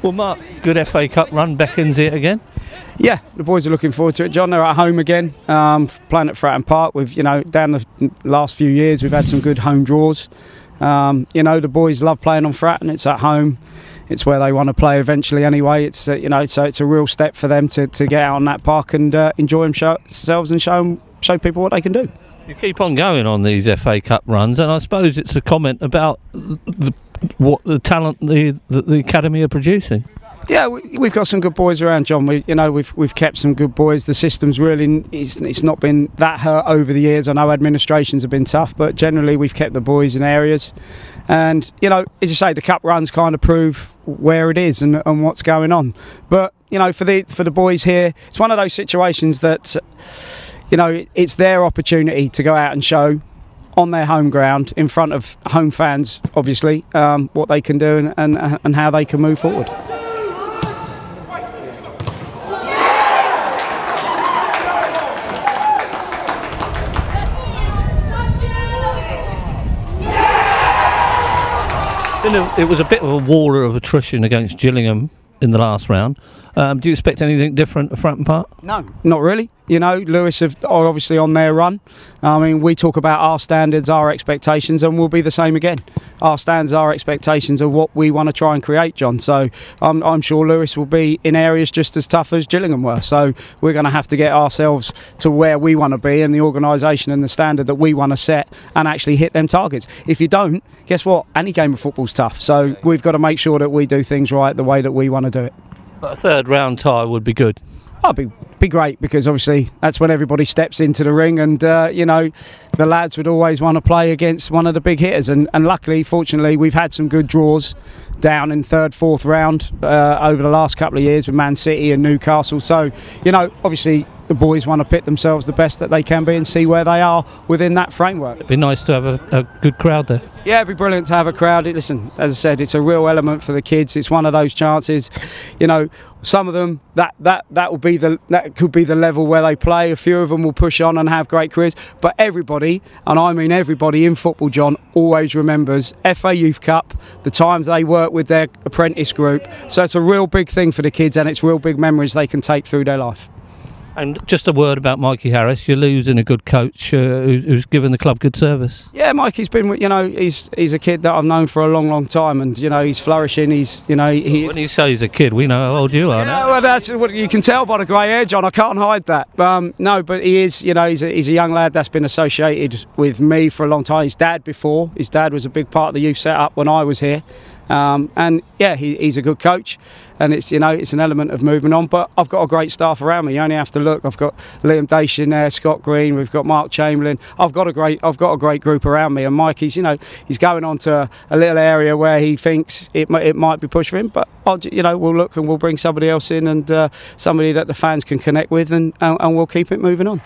Well, Mark, good FA Cup run beckons it again. Yeah, the boys are looking forward to it, John. They're at home again, playing at Fratton Park. We've, down the last few years, we've had some good home draws. The boys love playing on Fratton. It's at home. It's where they want to play eventually anyway. It's so it's a real step for them to get out on that park and enjoy themselves and show people what they can do. You keep on going on these FA Cup runs, and I suppose it's a comment about what the talent the academy are producing. Yeah, we've got some good boys around, John. We've kept some good boys. The system's really it's not been that hurt over the years. I know administrations have been tough, but generally we've kept the boys in areas. And as you say, the cup runs kind of prove where it is and what's going on. But for the boys here, it's one of those situations that it's their opportunity to go out and show on their home ground in front of home fans, obviously, what they can do and how they can move forward. It was a bit of a war of attrition against Gillingham in the last round. Do you expect anything different at Fratton Park? No, not really. Lewes are obviously on their run. I mean, we talk about our standards, our expectations, and we'll be the same again. Our standards, our expectations are what we want to try and create, John. So I'm sure Lewes will be in areas just as tough as Gillingham were. So we're going to have to get ourselves to where we want to be and the organisation and the standard that we want to set and actually hit them targets. If you don't, guess what? Any game of football's tough. So we've got to make sure that we do things right the way that we want to do it. But a third round tie would be good. Oh, be great, because obviously that's when everybody steps into the ring, and the lads would always want to play against one of the big hitters, and luckily, fortunately, we've had some good draws down in third, fourth round over the last couple of years with Man City and Newcastle. So obviously the boys want to pit themselves the best that they can be and see where they are within that framework. It'd be nice to have a good crowd there. Yeah, it'd be brilliant to have a crowd. Listen, as I said, it's a real element for the kids. It's one of those chances. Some of them that could be the level where they play. A few of them will push on and have great careers. But everybody, and I mean everybody in football, John, always remembers FA Youth Cup, the times they work with their apprentice group. So it's a real big thing for the kids, and it's real big memories they can take through their life. And just a word about Mikey Harris. You're losing a good coach who's given the club good service. Yeah, Mikey's been, he's a kid that I've known for a long, long time, and he's flourishing. When you say he's a kid, we know how old you are. Yeah, well, that's what you can tell by the grey hair, John. I can't hide that. No, but he is. He's a young lad that's been associated with me for a long time. His dad before. His dad was a big part of the youth setup when I was here. And yeah, he's a good coach, and it's an element of moving on. But I've got a great staff around me. You only have to look. I've got Liam Dacian there, Scott Green. We've got Mark Chamberlain. I've got a great group around me. And Mikey's he's going on to a little area where he thinks it might be pushed for him. But we'll look and we'll bring somebody else in, and somebody that the fans can connect with, and we'll keep it moving on.